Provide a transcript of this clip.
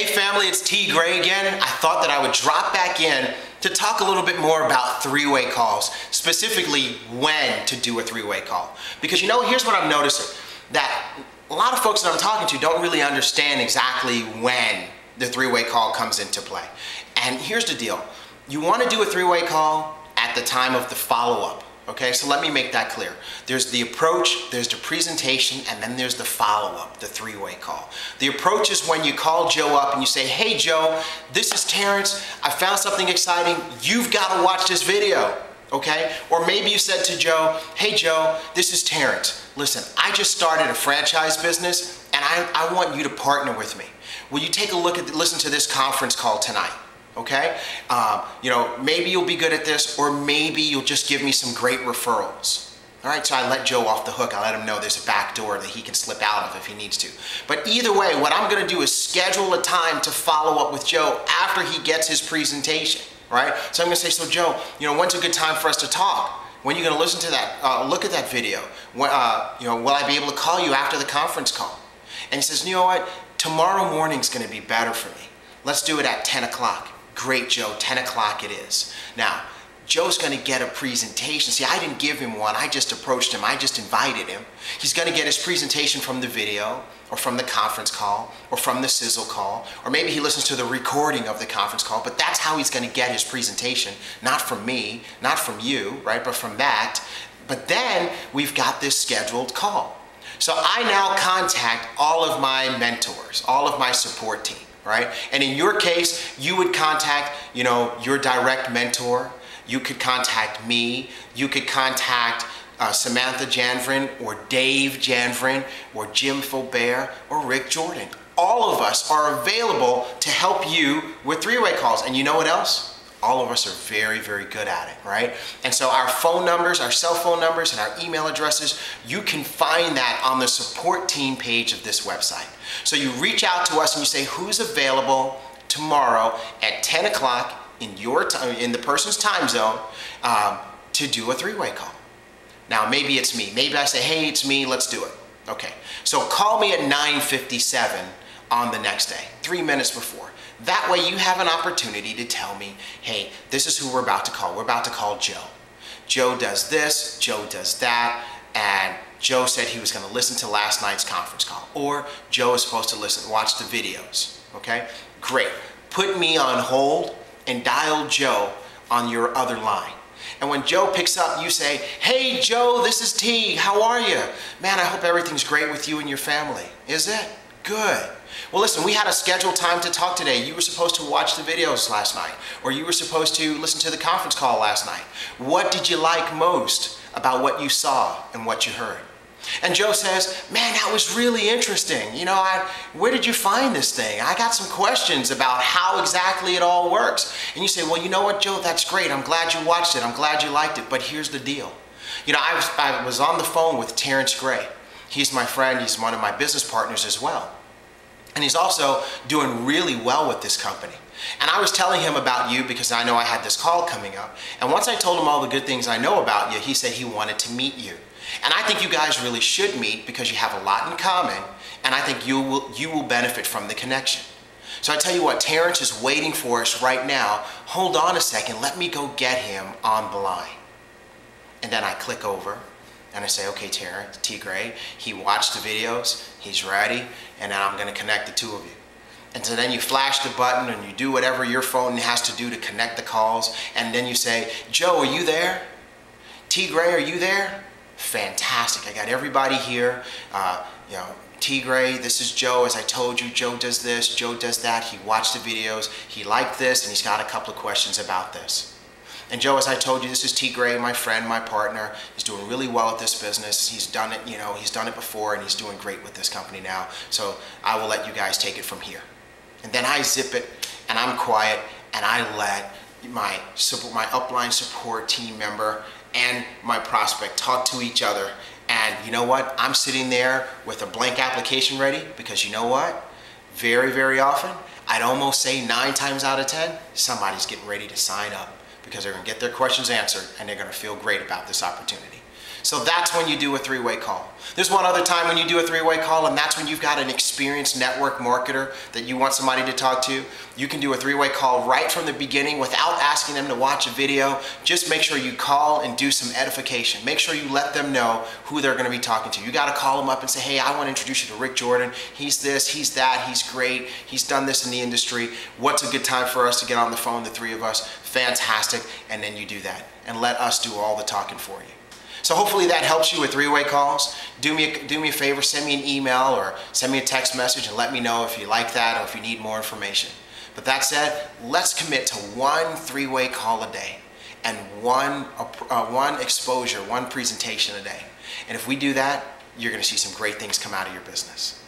Hey family, it's T.Gray again. I thought that I would drop back in to talk a little bit more about three-way calls, specifically when to do a three-way call. Because here's what I'm noticing, that a lot of folks that I'm talking to don't really understand exactly when the three-way call comes into play. And here's the deal. You want to do a three-way call at the time of the follow-up. Okay, so let me make that clear. There's the approach, there's the presentation, and then there's the follow-up, the three-way call. The approach is when you call Joe up and you say, hey Joe, this is Terrence, I found something exciting, you've got to watch this video, okay? Or maybe you said to Joe, hey Joe, this is Terrence. Listen, I just started a franchise business and I want you to partner with me. Will you take a listen to this conference call tonight? Okay, maybe you'll be good at this, or maybe you'll just give me some great referrals. All right, so I let Joe off the hook. I let him know there's a back door that he can slip out of if he needs to. But either way, what I'm going to do is schedule a time to follow up with Joe after he gets his presentation. Right? So I'm going to say, so Joe, when's a good time for us to talk? When are you going to listen to that? Look at that video. When, will I be able to call you after the conference call? And he says, you know what? Tomorrow morning's going to be better for me. Let's do it at 10 o'clock. Great, Joe, 10 o'clock it is. Now, Joe's going to get a presentation. See, I didn't give him one. I just approached him. I just invited him. He's going to get his presentation from the video, or from the conference call, or from the sizzle call, or maybe he listens to the recording of the conference call, but that's how he's going to get his presentation, not from me, not from you, right, but from that. But then we've got this scheduled call. So I now contact all of my mentors, all of my support team. Right? And in your case, you would contact, your direct mentor. You could contact me. You could contact Samantha Janvrin, or Dave Janvrin, or Jim Faubert, or Rick Jordan. All of us are available to help you with three-way calls. And you know what else? All of us are very, very good at it, right? And so our phone numbers, our cell phone numbers, and our email addresses, you can find that on the support team page of this website. So you reach out to us and you say, who's available tomorrow at 10 o'clock in your time, in the person's time zone, to do a three-way call. Now, maybe it's me. Maybe I say, hey, it's me, let's do it. Okay, so call me at 9:57 on the next day, 3 minutes before. That way you have an opportunity to tell me, hey, this is who we're about to call. We're about to call Joe. Joe does this, Joe does that, and Joe said he was going to listen to last night's conference call. Or Joe is supposed to watch the videos, okay? Great. Put me on hold and dial Joe on your other line. And when Joe picks up, you say, hey Joe, this is T, how are you? Man, I hope everything's great with you and your family. Is it? Good. Well, listen, we had a scheduled time to talk today. You were supposed to watch the videos last night, or you were supposed to listen to the conference call last night. What did you like most about what you saw and what you heard? And Joe says, man, that was really interesting. Where did you find this thing? I got some questions about how exactly it all works. And you say, well, you know what, Joe, that's great. I'm glad you watched it. I'm glad you liked it. But here's the deal. I was on the phone with Terrence Gray. He's my friend. He's one of my business partners as well. And he's also doing really well with this company. And I was telling him about you because I know I had this call coming up. And once I told him all the good things I know about you, he said he wanted to meet you. And I think you guys really should meet because you have a lot in common, and I think you will benefit from the connection. So I tell you what, Terrence is waiting for us right now. Hold on a second, let me go get him on the line. And then I click over and I say, okay, Terrence, T.Gray, he watched the videos, he's ready, and then I'm going to connect the two of you. And so then you flash the button and you do whatever your phone has to do to connect the calls, and then you say, Joe, are you there? T.Gray, are you there? Fantastic. I got everybody here. T.Gray, this is Joe. As I told you, Joe does this, Joe does that. He watched the videos, he liked this, and he's got a couple of questions about this. And Joe, as I told you, this is T.Gray, my friend, my partner. He's doing really well at this business. He's done it, he's done it before, and he's doing great with this company now. So I will let you guys take it from here. And then I zip it, and I'm quiet, and I let my upline support team member and my prospect talk to each other. And you know what? I'm sitting there with a blank application ready because you know what? Very, very often, I'd almost say 9 times out of 10, somebody's getting ready to sign up because they're going to get their questions answered and they're going to feel great about this opportunity. So that's when you do a three-way call. There's one other time when you do a three-way call, and that's when you've got an experienced network marketer that you want somebody to talk to. You can do a three-way call right from the beginning without asking them to watch a video. Just make sure you call and do some edification. Make sure you let them know who they're going to be talking to. You got to call them up and say, hey, I want to introduce you to Rick Jordan. He's this, he's that, he's great. He's done this in the industry. What's a good time for us to get on the phone, the three of us? Fantastic. And then you do that and let us do all the talking for you. So hopefully that helps you with three-way calls. Do me a favor, send me an email or send me a text message and let me know if you like that or if you need more information. But that said, let's commit to one three-way call a day and one exposure, one presentation a day. And if we do that, you're going to see some great things come out of your business.